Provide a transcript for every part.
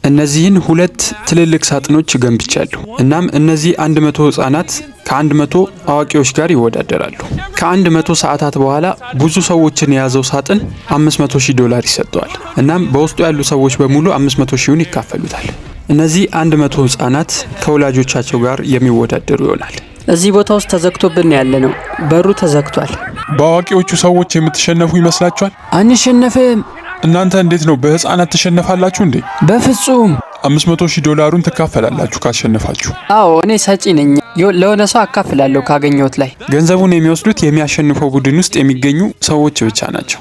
እነዚህን ሁለት ትልልቅ ሳጥኖች ገንብቻለሁ። እናም እነዚህ 100 ህጻናት ከ100 አዋቂዎች ጋር ይወዳደራሉ። ከ100 ሰዓታት በኋላ ብዙ ሰዎችን የያዘው ሳጥን $500,000 ይሰጠዋል። እናም በውስጡ ያሉ ሰዎች በሙሉ 500,000ን ይካፈሉታል። እነዚህ 100 ህጻናት ከወላጆቻቸው ጋር የሚወዳደሩ ይሆናል። እዚህ ቦታ ውስጥ ተዘግቶብን ያለ ነው። በሩ ተዘግቷል። በአዋቂዎቹ ሰዎች የምትሸነፉ ይመስላችኋል? አንሸነፍም። እናንተ እንዴት ነው በህፃናት ትሸነፋላችሁ እንዴ? በፍጹም። $500,000 ትካፈላላችሁ ካሸነፋችሁ። አዎ እኔ ሰጪ ነኝ። ለሆነ ሰው አካፍላለሁ ካገኘሁት ላይ። ገንዘቡን የሚወስዱት የሚያሸንፈው ቡድን ውስጥ የሚገኙ ሰዎች ብቻ ናቸው።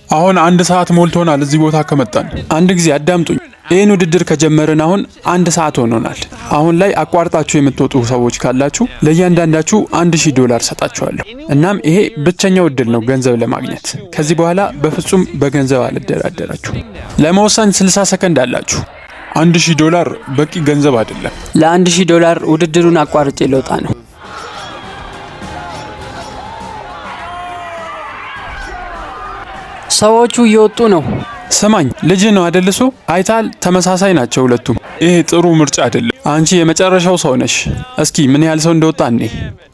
አሁን 1 ሰዓት ሞልቶናል እዚህ ቦታ ከመጣን። አንድ ጊዜ አዳምጡኝ። ይህን ውድድር ከጀመርን አሁን 1 ሰዓት ሆኖናል። አሁን ላይ አቋርጣችሁ የምትወጡ ሰዎች ካላችሁ ለእያንዳንዳችሁ $1,000 ሰጣችኋለሁ። እናም ይሄ ብቸኛው እድል ነው ገንዘብ ለማግኘት። ከዚህ በኋላ በፍጹም በገንዘብ አልደራደራችሁ። ለመወሰን 60 ሰከንድ አላችሁ። $1,000 በቂ ገንዘብ አይደለም። ለ$1,000 ውድድሩን አቋርጬ ልወጣ ነው። ሰዎቹ እየወጡ ነው። ሰማኝ፣ ልጅ ነው አይደልሱ? አይታል፣ ተመሳሳይ ናቸው ሁለቱም። ይሄ ጥሩ ምርጫ አይደለም። አንቺ የመጨረሻው ሰው ነሽ። እስኪ ምን ያህል ሰው እንደወጣ እኔ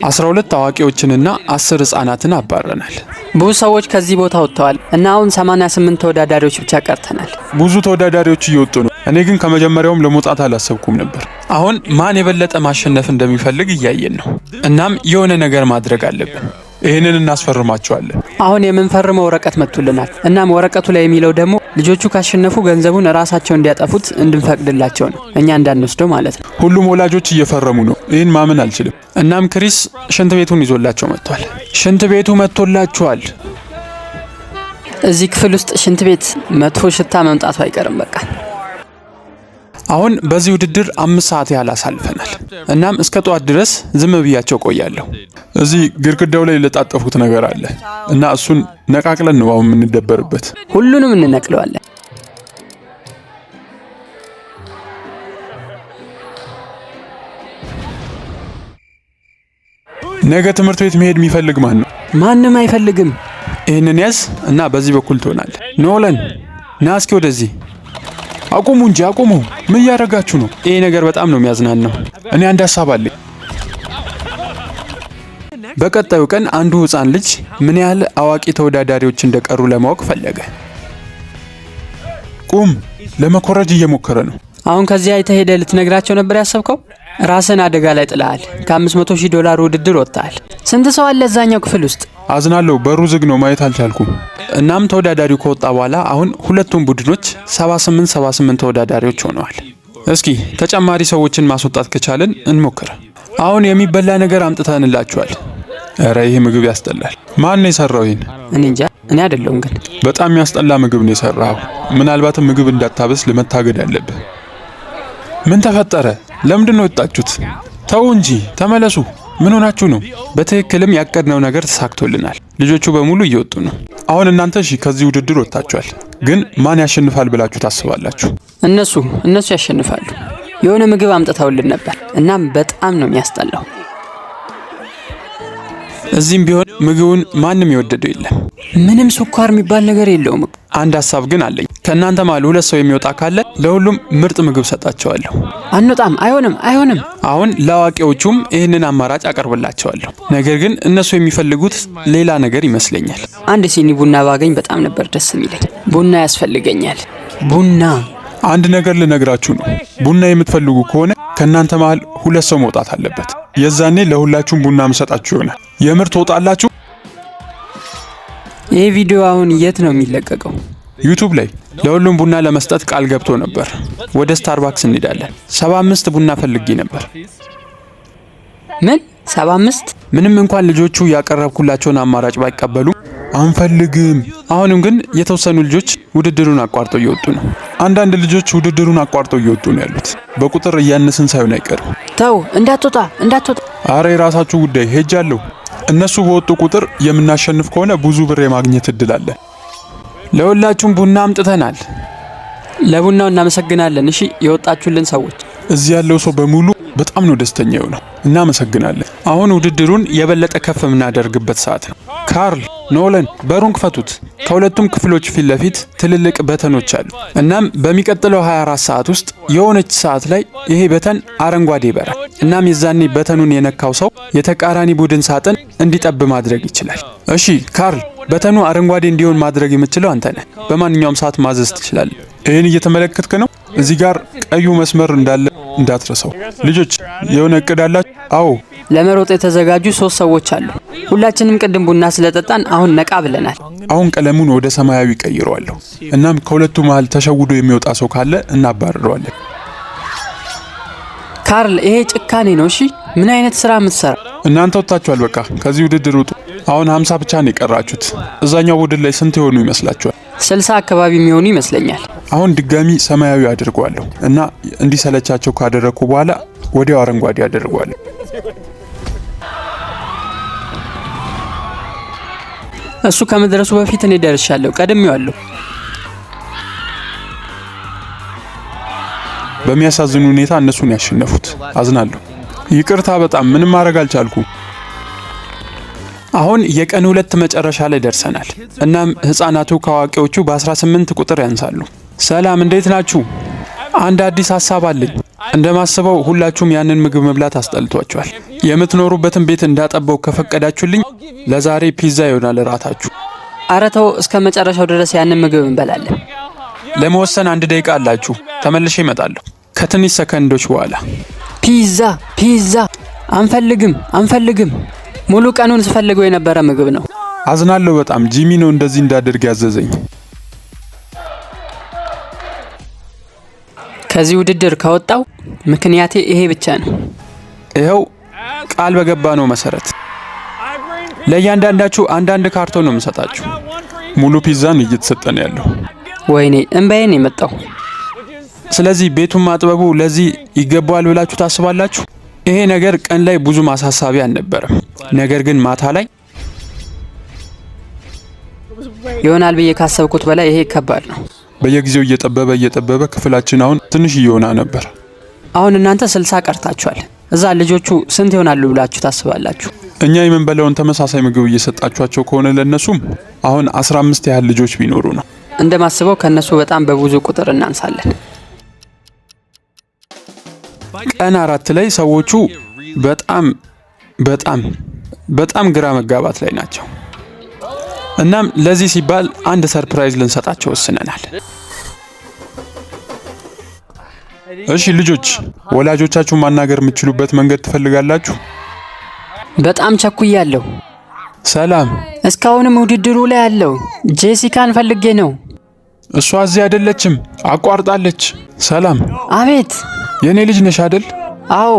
12 አዋቂዎችንና 10 ህጻናትን አባረናል። ብዙ ሰዎች ከዚህ ቦታ ወጥተዋል እና አሁን 88 ተወዳዳሪዎች ብቻ ቀርተናል። ብዙ ተወዳዳሪዎች እየወጡ ነው። እኔ ግን ከመጀመሪያውም ለመውጣት አላሰብኩም ነበር። አሁን ማን የበለጠ ማሸነፍ እንደሚፈልግ እያየን ነው። እናም የሆነ ነገር ማድረግ አለብን። ይሄንን እናስፈርማቸዋለን። አሁን የምንፈርመው ወረቀት መጥቶልናል። እናም ወረቀቱ ላይ የሚለው ደግሞ ልጆቹ ካሸነፉ ገንዘቡን ራሳቸው እንዲያጠፉት እንድንፈቅድላቸው ነው፣ እኛ እንዳንወስደው ማለት ነው። ሁሉም ወላጆች እየፈረሙ ነው። ይህን ማመን አልችልም። እናም ክሪስ ሽንት ቤቱን ይዞላቸው መጥቷል። ሽንት ቤቱ መጥቶላችኋል። እዚህ ክፍል ውስጥ ሽንት ቤት መጥፎ ሽታ መምጣቱ አይቀርም። በቃ አሁን በዚህ ውድድር 5 ሰዓት ያህል አሳልፈናል። እናም እስከ ጠዋት ድረስ ዝም ብያቸው ቆያለሁ። እዚህ ግድግዳው ላይ ለጣጠፉት ነገር አለ እና እሱን ነቃቅለን ነው አሁን የምንደበርበት። ሁሉንም እንነቅለዋለን። ነገ ትምህርት ቤት መሄድ የሚፈልግ ማን ነው? ማንም አይፈልግም። ይህንን ያዝ እና በዚህ በኩል ትሆናለህ። ኖላን ና እስኪ ወደዚህ። አቁሙ እንጂ አቁሙ። ምን እያደረጋችሁ ነው? ይሄ ነገር በጣም ነው የሚያዝናናው። እኔ አንድ ሀሳብ አለኝ። በቀጣዩ ቀን አንዱ ህፃን ልጅ ምን ያህል አዋቂ ተወዳዳሪዎች እንደቀሩ ለማወቅ ፈለገ። ቁም፣ ለመኮረጅ እየሞከረ ነው። አሁን ከዚህ አይተህ ሄደህ ልትነግራቸው ነበር ያሰብከው? ራስን አደጋ ላይ ጥለሃል። $500,000 ውድድር ወጥተሃል። ስንት ሰው አለ እዛኛው ክፍል ውስጥ? አዝናለሁ፣ በሩ ዝግ ነው፣ ማየት አልቻልኩም። እናም ተወዳዳሪው ከወጣ በኋላ አሁን ሁለቱም ቡድኖች 78 ተወዳዳሪዎች ሆነዋል። እስኪ ተጨማሪ ሰዎችን ማስወጣት ከቻለን እንሞክር። አሁን የሚበላ ነገር አምጥተንላችኋል። ኧረ ይሄ ምግብ ያስጠላል። ማን ነው የሰራው ይሄን? እኔ እንጃ፣ እኔ አይደለሁም። ግን በጣም ያስጠላ ምግብ ነው የሰራው። ምናልባትም ምግብ እንዳታበስል መታገድ አለብህ። ምን ተፈጠረ? ለምንድን ነው የወጣችሁት? ተው እንጂ ተመለሱ። ምን ሆናችሁ ነው? በትክክልም ያቀድነው ነገር ተሳክቶልናል። ልጆቹ በሙሉ እየወጡ ነው። አሁን እናንተ እሺ ከዚህ ውድድር ወጣችኋል። ግን ማን ያሸንፋል ብላችሁ ታስባላችሁ? እነሱ ያሸንፋሉ። የሆነ ምግብ አምጥተውልን ነበር። እናም በጣም ነው የሚያስጠላው። እዚህም ቢሆን ምግቡን ማንም የወደደው የለም። ምንም ስኳር የሚባል ነገር የለውም። አንድ ሀሳብ ግን አለኝ። ከእናንተ ማለት 2 ሰው የሚወጣ ካለ ለሁሉም ምርጥ ምግብ ሰጣቸዋለሁ። አንወጣም። አይሆንም። አሁን ለአዋቂዎቹም ይህንን አማራጭ አቀርብላቸዋለሁ። ነገር ግን እነሱ የሚፈልጉት ሌላ ነገር ይመስለኛል። አንድ ሲኒ ቡና ባገኝ በጣም ነበር ደስ የሚለኝ። ቡና ያስፈልገኛል። ቡና። አንድ ነገር ልነግራችሁ ነው። ቡና የምትፈልጉ ከሆነ ከእናንተ መሃል 2 ሰው መውጣት አለበት። የዛኔ ለሁላችሁም ቡና መሰጣችሁ ይሆናል። የምር ትወጣላችሁ? ይህ ቪዲዮ አሁን የት ነው የሚለቀቀው? ዩቲዩብ ላይ። ለሁሉም ቡና ለመስጠት ቃል ገብቶ ነበር። ወደ ስታርባክስ እንሄዳለን። 75 ቡና ፈልጌ ነበር። ምን 75? ምንም እንኳን ልጆቹ ያቀረብኩላቸውን አማራጭ ባይቀበሉ አንፈልግም። አሁንም ግን የተወሰኑ ልጆች ውድድሩን አቋርጠው እየወጡ ነው። አንዳንድ ልጆች ውድድሩን አቋርጠው እየወጡ ነው ያሉት። በቁጥር እያነስን ሳይሆን አይቀርም። ተው፣ እንዳትወጣ። አረ የራሳችሁ ጉዳይ። ሄጃለሁ። እነሱ በወጡ ቁጥር የምናሸንፍ ከሆነ ብዙ ብር የማግኘት እድል አለ። ለሁላችሁም ቡና አምጥተናል። ለቡናው እናመሰግናለን። እሺ የወጣችሁልን ሰዎች እዚህ ያለው ሰው በሙሉ በጣም ነው ደስተኛ የሆነው። እናመሰግናለን። አሁን ውድድሩን የበለጠ ከፍ የምናደርግበት ሰዓት ነው። ካርል፣ ኖለን በሩን ክፈቱት። ከሁለቱም ክፍሎች ፊት ለፊት ትልልቅ በተኖች አሉ። እናም በሚቀጥለው 24 ሰዓት ውስጥ የሆነች ሰዓት ላይ ይሄ በተን አረንጓዴ ይበራል። እናም የዛኔ በተኑን የነካው ሰው የተቃራኒ ቡድን ሳጥን እንዲጠብ ማድረግ ይችላል። እሺ ካርል፣ በተኑ አረንጓዴ እንዲሆን ማድረግ የምትችለው አንተ ነህ። በማንኛውም ሰዓት ማዘዝ ትችላለህ። ይህን እየተመለከትክ ነው? እዚህ ጋር ቀዩ መስመር እንዳለ እንዳትረሳው። ልጆች የሆነ እቅድ አላችሁ? አዎ። ለመሮጥ የተዘጋጁ 3 ሰዎች አሉ። ሁላችንም ቅድም ቡና ስለጠጣን አሁን ነቃ ብለናል። አሁን ቀለሙን ወደ ሰማያዊ ቀይረዋለሁ። እናም ከሁለቱ መሃል ተሸውዶ የሚወጣ ሰው ካለ እናባርረዋለን። ካርል፣ ይሄ ጭካኔ ነው። እሺ ምን አይነት ስራ የምትሰራ? እናንተ ወጥታችኋል። በቃ ከዚህ ውድድር ውጡ። አሁን 50 ብቻ ነው የቀራችሁት። እዛኛው ቡድን ላይ ስንት የሆኑ ይመስላችኋል? 60 አካባቢ የሚሆኑ ይመስለኛል። አሁን ድጋሚ ሰማያዊ አድርጓለሁ እና እንዲሰለቻቸው ካደረኩ በኋላ ወዲያው አረንጓዴ አድርጓለሁ። እሱ ከመድረሱ በፊት እኔ ደርሻለሁ። ቀድሜዋለሁ። በሚያሳዝን ሁኔታ እነሱን ያሸነፉት። አዝናለሁ። ይቅርታ፣ በጣም ምንም ማድረግ አልቻልኩም። አሁን የቀን 2 መጨረሻ ላይ ደርሰናል። እናም ህፃናቱ ከአዋቂዎቹ በ18 ቁጥር ያንሳሉ። ሰላም፣ እንዴት ናችሁ? አንድ አዲስ ሀሳብ አለኝ። እንደማስበው ሁላችሁም ያንን ምግብ መብላት አስጠልቷችኋል። የምትኖሩበትን ቤት እንዳጠበው ከፈቀዳችሁልኝ ለዛሬ ፒዛ ይሆናል እራታችሁ። ኧረ ተው፣ እስከ መጨረሻው ድረስ ያንን ምግብ እንበላለን። ለመወሰን 1 ደቂቃ አላችሁ። ተመልሼ እመጣለሁ ከትንሽ ሰከንዶች በኋላ። ፒዛ ፒዛ! አንፈልግም። ሙሉ ቀኑን ስፈልገው የነበረ ምግብ ነው። አዝናለሁ በጣም። ጂሚ ነው እንደዚህ እንዳደርግ ያዘዘኝ። ከዚህ ውድድር ከወጣው ምክንያቴ ይሄ ብቻ ነው። ይኸው ቃል በገባ ነው መሰረት ለእያንዳንዳችሁ አንዳንድ ካርቶን ነው የምሰጣችሁ። ሙሉ ፒዛን እየተሰጠን ያለው። ወይኔ እንባዬን የመጣው። ስለዚህ ቤቱን ማጥበቡ ለዚህ ይገባዋል ብላችሁ ታስባላችሁ? ይሄ ነገር ቀን ላይ ብዙ ማሳሰቢያ አልነበረም። ነገር ግን ማታ ላይ ይሆናል ብዬ ካሰብኩት በላይ ይሄ ከባድ ነው። በየጊዜው እየጠበበ ክፍላችን አሁን ትንሽ እየሆነ ነበር። አሁን እናንተ 60 ቀርታችኋል። እዛ ልጆቹ ስንት ይሆናሉ ብላችሁ ታስባላችሁ? እኛ የምንበላውን ተመሳሳይ ምግብ እየሰጣችኋቸው ከሆነ ለነሱም አሁን 15 ያህል ልጆች ቢኖሩ ነው። እንደማስበው ከነሱ በጣም በብዙ ቁጥር እናንሳለን። ቀን 4 ላይ ሰዎቹ በጣም ግራ መጋባት ላይ ናቸው። እናም ለዚህ ሲባል አንድ ሰርፕራይዝ ልንሰጣቸው ወስነናል። እሺ ልጆች፣ ወላጆቻችሁን ማናገር የምትችሉበት መንገድ ትፈልጋላችሁ? በጣም ቸኩያለሁ። ሰላም፣ እስካሁንም ውድድሩ ላይ ያለው ጄሲካን ፈልጌ ነው። እሷ እዚህ አይደለችም፣ አቋርጣለች። ሰላም። አቤት። የኔ ልጅ ነሽ አይደል? አዎ።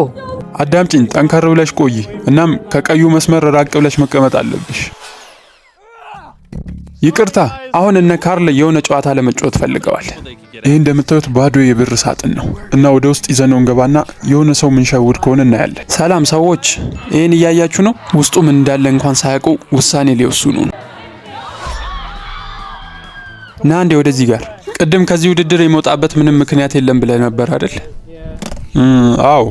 አዳምጪኝ፣ ጠንከር ብለሽ ቆይ። እናም ከቀዩ መስመር ራቅ ብለሽ መቀመጥ አለብሽ። ይቅርታ፣ አሁን እነ ካርል የሆነ ጨዋታ ለመጫወት ፈልገዋል። ይህ እንደምታዩት ባዶ የብር ሳጥን ነው እና ወደ ውስጥ ይዘነው እንገባና የሆነ ሰው ምንሸውድ ከሆነ እናያለን። ሰላም ሰዎች፣ ይህን እያያችሁ ነው? ውስጡ ምን እንዳለ እንኳን ሳያውቁ ውሳኔ ሊወስኑ ነው። ና እንዴ ወደዚህ ጋር። ቅድም ከዚህ ውድድር የመውጣበት ምንም ምክንያት የለም ብለህ ነበር አይደል? አዎ።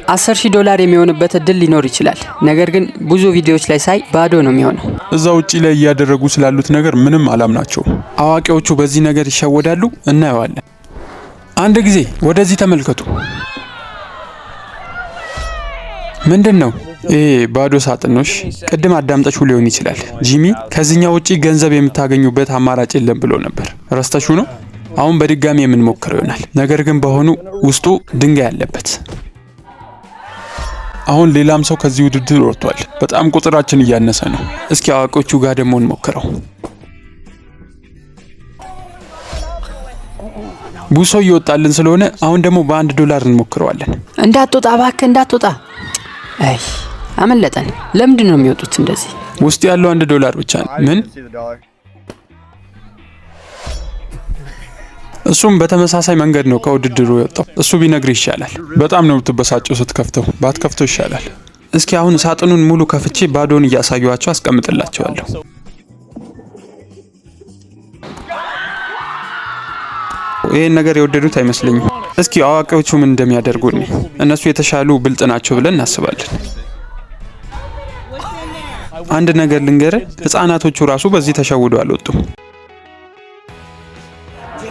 $10,000 የሚሆንበት እድል ሊኖር ይችላል። ነገር ግን ብዙ ቪዲዮዎች ላይ ሳይ ባዶ ነው የሚሆነው። እዛ ውጪ ላይ እያደረጉ ስላሉት ነገር ምንም አላምናቸው። አዋቂዎቹ በዚህ ነገር ይሸወዳሉ። እናየዋለን። አንድ ጊዜ ወደዚህ ተመልከቱ። ምንድን ነው ይሄ? ባዶ ሳጥን ነው። ቅድም አዳምጠሹ ሊሆን ይችላል። ጂሚ ከዚህኛው ውጪ ገንዘብ የምታገኙበት አማራጭ የለም ብሎ ነበር። ረስተሹ ነው? አሁን በድጋሚ የምንሞክረው ይሆናል። ነገር ግን በሆኑ ውስጡ ድንጋይ አለበት። አሁን ሌላም ሰው ከዚህ ውድድር ወጥቷል። በጣም ቁጥራችን እያነሰ ነው። እስኪ አዋቂዎቹ ጋር ደግሞ እንሞክረው። ብዙ ሰው እየወጣልን ስለሆነ አሁን ደግሞ $1 እንሞክረዋለን። እንዳትወጣ እባክህ እንዳትወጣ። አይ አመለጠን። ለምንድን ነው የሚወጡት እንደዚህ? ውስጥ ያለው $1 ብቻ ነው። ምን? እሱም በተመሳሳይ መንገድ ነው ከውድድሩ የወጣው። እሱ ቢነግር ይሻላል። በጣም ነው የምትበሳጨው ስትከፍተው። ባትከፍተው ይሻላል። እስኪ አሁን ሳጥኑን ሙሉ ከፍቼ ባዶን እያሳዩዋቸው አስቀምጥላቸዋለሁ። ይሄን ነገር የወደዱት አይመስለኝም። እስኪ አዋቂዎቹ ምን እንደሚያደርጉን እነሱ የተሻሉ ብልጥ ናቸው ብለን እናስባለን። አንድ ነገር ልንገርህ፣ ህፃናቶቹ ራሱ በዚህ ተሸውደው አልወጡም።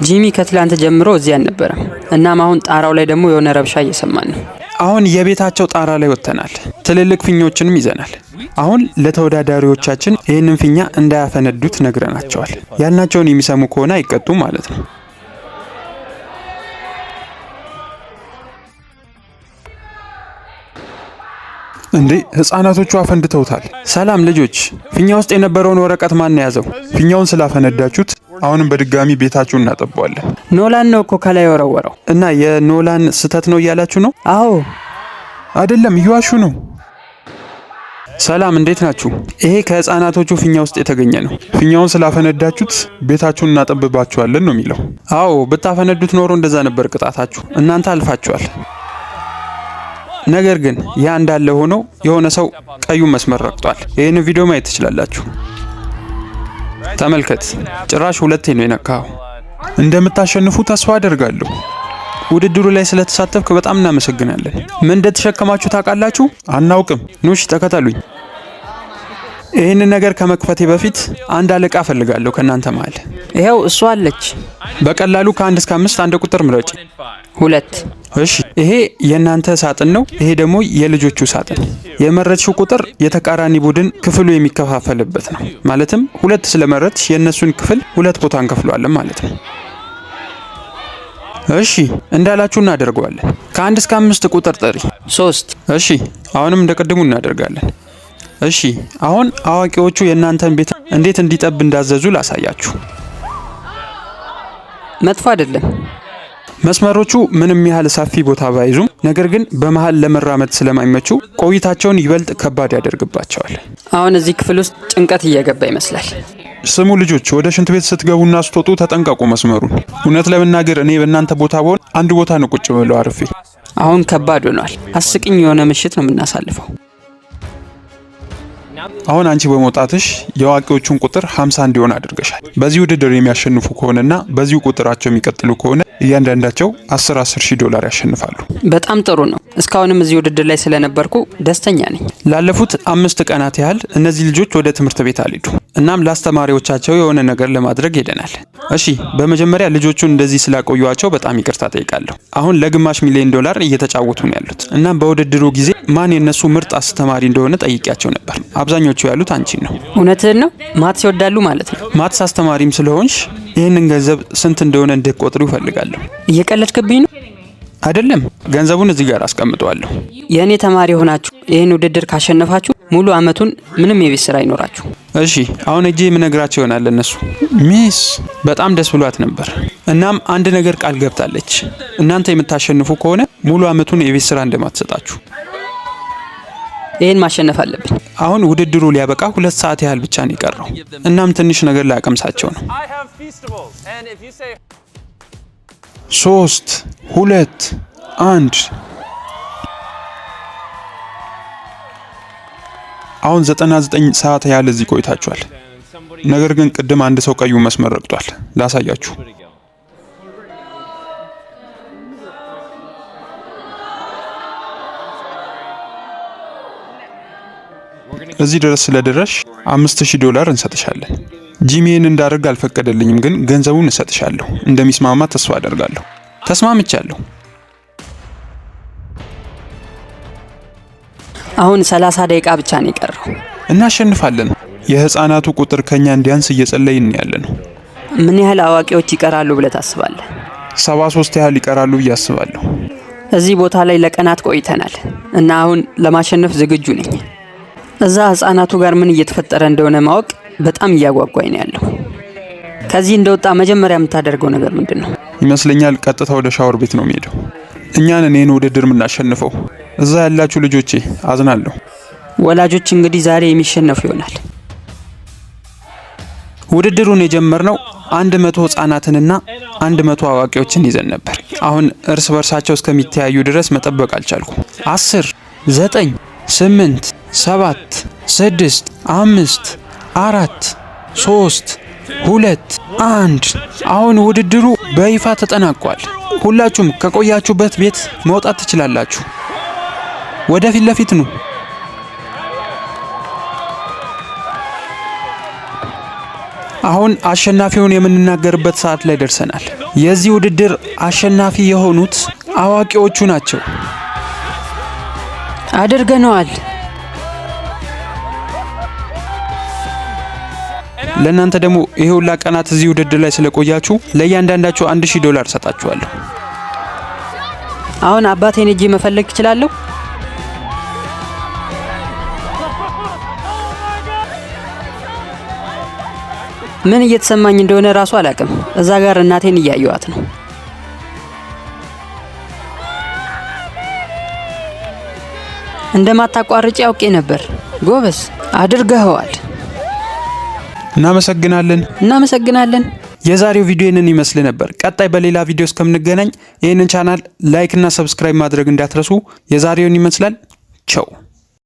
ጂሚ ከትላንት ጀምሮ እዚህ አልነበረም። እናም አሁን ጣራው ላይ ደግሞ የሆነ ረብሻ እየሰማን ነው። አሁን የቤታቸው ጣራ ላይ ወጥተናል። ትልልቅ ፊኞችንም ይዘናል። አሁን ለተወዳዳሪዎቻችን ይህንን ፊኛ እንዳያፈነዱት ነግረናቸዋል። ያልናቸውን የሚሰሙ ከሆነ አይቀጡም ማለት ነው። እንዴ ህፃናቶቹ አፈንድተውታል። ሰላም ልጆች፣ ፊኛ ውስጥ የነበረውን ወረቀት ማን ያዘው? ፊኛውን ስላፈነዳችሁት አሁንም በድጋሚ ቤታችሁን እናጠባዋለን። ኖላን ነው እኮ ከላይ ወረወረው። እና የኖላን ስህተት ነው እያላችሁ ነው? አዎ። አይደለም፣ እየዋሹ ነው። ሰላም እንዴት ናችሁ? ይሄ ከህፃናቶቹ ፊኛ ውስጥ የተገኘ ነው። ፊኛውን ስላፈነዳችሁት ቤታችሁን እናጠብባችኋለን ነው የሚለው። አዎ፣ ብታፈነዱት ኖሮ እንደዛ ነበር ቅጣታችሁ። እናንተ አልፋችኋል። ነገር ግን ያ እንዳለ ሆኖ የሆነ ሰው ቀዩን መስመር ረግጧል። ይህን ቪዲዮ ማየት ትችላላችሁ። ተመልከት፣ ጭራሽ ሁለቴ ነው የነካው። እንደምታሸንፉ ተስፋ አደርጋለሁ። ውድድሩ ላይ ስለተሳተፍክ በጣም እናመሰግናለን። ምን እንደተሸከማችሁ ታውቃላችሁ? አናውቅም። ኑሽ ተከተሉኝ። ይህንን ነገር ከመክፈቴ በፊት አንድ አለቃ ፈልጋለሁ ከእናንተ መሃል። ይኸው እሷ አለች። በቀላሉ ከ1 እስከ 5 አንድ ቁጥር ምረጭ። 2። እሺ፣ ይሄ የእናንተ ሳጥን ነው። ይሄ ደግሞ የልጆቹ ሳጥን። የመረጥሽው ቁጥር የተቃራኒ ቡድን ክፍሉ የሚከፋፈልበት ነው። ማለትም 2 ስለመረጥሽ የእነሱን ክፍል 2 ቦታ እንከፍለዋለን ማለት ነው። እሺ፣ እንዳላችሁ እናደርገዋለን። ከ1 እስከ 5 ቁጥር ጥሪ። 3። እሺ፣ አሁንም እንደቀድሙ እናደርጋለን። እሺ፣ አሁን አዋቂዎቹ የእናንተን ቤት እንዴት እንዲጠብ እንዳዘዙ ላሳያችሁ። መጥፎ አይደለም። መስመሮቹ ምንም ያህል ሰፊ ቦታ ባይዙም ነገር ግን በመሃል ለመራመድ ስለማይመቹ ቆይታቸውን ይበልጥ ከባድ ያደርግባቸዋል። አሁን እዚህ ክፍል ውስጥ ጭንቀት እየገባ ይመስላል። ስሙ ልጆች፣ ወደ ሽንት ቤት ስትገቡና ስትወጡ ተጠንቀቁ መስመሩን። እውነት ለመናገር እኔ በእናንተ ቦታ ብሆን አንድ ቦታ ነው ቁጭ ብለው አርፌ። አሁን ከባድ ሆኗል። አስቂኝ የሆነ ምሽት ነው የምናሳልፈው። አሁን አንቺ በመውጣትሽ የአዋቂዎቹን ቁጥር 50 እንዲሆን አድርገሻል። በዚህ ውድድር የሚያሸንፉ ከሆነና በዚሁ ቁጥራቸው የሚቀጥሉ ከሆነ እያንዳንዳቸው 10 ሺህ ዶላር ያሸንፋሉ። በጣም ጥሩ ነው። እስካሁንም እዚህ ውድድር ላይ ስለነበርኩ ደስተኛ ነኝ። ላለፉት 5 ቀናት ያህል እነዚህ ልጆች ወደ ትምህርት ቤት አልሄዱ። እናም ለአስተማሪዎቻቸው የሆነ ነገር ለማድረግ ሄደናል። እሺ፣ በመጀመሪያ ልጆቹን እንደዚህ ስላቆዩዋቸው በጣም ይቅርታ ጠይቃለሁ። አሁን ለግማሽ ሚሊዮን ዶላር እየተጫወቱ ነው ያሉት። እናም በውድድሩ ጊዜ ማን የነሱ ምርጥ አስተማሪ እንደሆነ ጠይቂያቸው ነበር። አብዛኞቹ ያሉት አንቺን ነው። እውነትህን ነው? ማትስ ይወዳሉ ማለት ነው? ማትስ አስተማሪም ስለሆንሽ ይህንን ገንዘብ ስንት እንደሆነ እንድትቆጥሩ ይፈልጋለሁ። እየቀለድክብኝ ነው? አይደለም፣ ገንዘቡን እዚህ ጋር አስቀምጠዋለሁ። የእኔ ተማሪ ሆናችሁ ይህን ውድድር ካሸነፋችሁ ሙሉ አመቱን ምንም የቤት ስራ አይኖራችሁ። እሺ፣ አሁን እጄ የምነግራቸው ይሆናል። እነሱ ሚስ በጣም ደስ ብሏት ነበር። እናም አንድ ነገር ቃል ገብታለች። እናንተ የምታሸንፉ ከሆነ ሙሉ አመቱን የቤት ስራ እንደማትሰጣችሁ። ይህን ማሸነፍ አለብን። አሁን ውድድሩ ሊያበቃ 2 ሰዓት ያህል ብቻ ነው የቀረው። እናም ትንሽ ነገር ላቀምሳቸው ነው። 3 2 1 አሁን 99 ሰዓት ያህል እዚህ ቆይታችኋል። ነገር ግን ቅድም አንድ ሰው ቀዩ መስመር ረግጧል። ላሳያችሁ። እዚህ ድረስ ስለደረሽ 5000 ዶላር እንሰጥሻለን። ጂሚን እንዳደርግ አልፈቀደልኝም፣ ግን ገንዘቡን እሰጥሻለሁ። እንደሚስማማ ተስፋ አደርጋለሁ። ተስማምቻለሁ። አሁን 30 ደቂቃ ብቻ ነው የቀረው። እናሸንፋለን። የህፃናቱ ቁጥር ከኛ እንዲያንስ እየጸለይን ያለን ነው። ምን ያህል አዋቂዎች ይቀራሉ ብለህ ታስባለህ? 73 ያህል ይቀራሉ ብዬ አስባለሁ። እዚህ ቦታ ላይ ለቀናት ቆይተናል እና አሁን ለማሸነፍ ዝግጁ ነኝ። እዛ ህፃናቱ ጋር ምን እየተፈጠረ እንደሆነ ማወቅ በጣም እያጓጓኝ ነው ያለው። ከዚህ እንደወጣ መጀመሪያ የምታደርገው ነገር ምንድን ነው? ይመስለኛል ቀጥታ ወደ ሻወር ቤት ነው የሚሄደው። እኛን እኔን ውድድር የምናሸንፈው። እዛ ያላችሁ ልጆቼ አዝናለሁ። ወላጆች እንግዲህ ዛሬ የሚሸነፉ ይሆናል። ውድድሩን የጀመርነው 100 ህፃናትንና 100 አዋቂዎችን ይዘን ነበር። አሁን እርስ በርሳቸው እስከሚተያዩ ድረስ መጠበቅ አልቻልኩም። 10 9 8 7 6 5 4 3 2 1 አሁን ውድድሩ በይፋ ተጠናቋል። ሁላችሁም ከቆያችሁበት ቤት መውጣት ትችላላችሁ። ወደፊት ለፊት ነው። አሁን አሸናፊውን የምንናገርበት ሰዓት ላይ ደርሰናል። የዚህ ውድድር አሸናፊ የሆኑት አዋቂዎቹ ናቸው። አድርገነዋል። ለእናንተ ደግሞ ይሄ ሁላ ቀናት እዚህ ውድድር ላይ ስለቆያችሁ ለእያንዳንዳችሁ $1000 ሰጣችኋለሁ። አሁን አባቴን እጄ መፈለግ እችላለሁ? ምን እየተሰማኝ እንደሆነ ራሱ አላውቅም። እዛ ጋር እናቴን እያየዋት ነው። እንደማታቋርጭ አውቄ ነበር። ጎበዝ፣ አድርገኸዋል። እናመሰግናለን። የዛሬው ቪዲዮ ይህንን ይመስል ነበር። ቀጣይ በሌላ ቪዲዮ እስከምንገናኝ ይህንን ቻናል ላይክ እና ሰብስክራይብ ማድረግ እንዳትረሱ። የዛሬውን ይመስላል። ቻው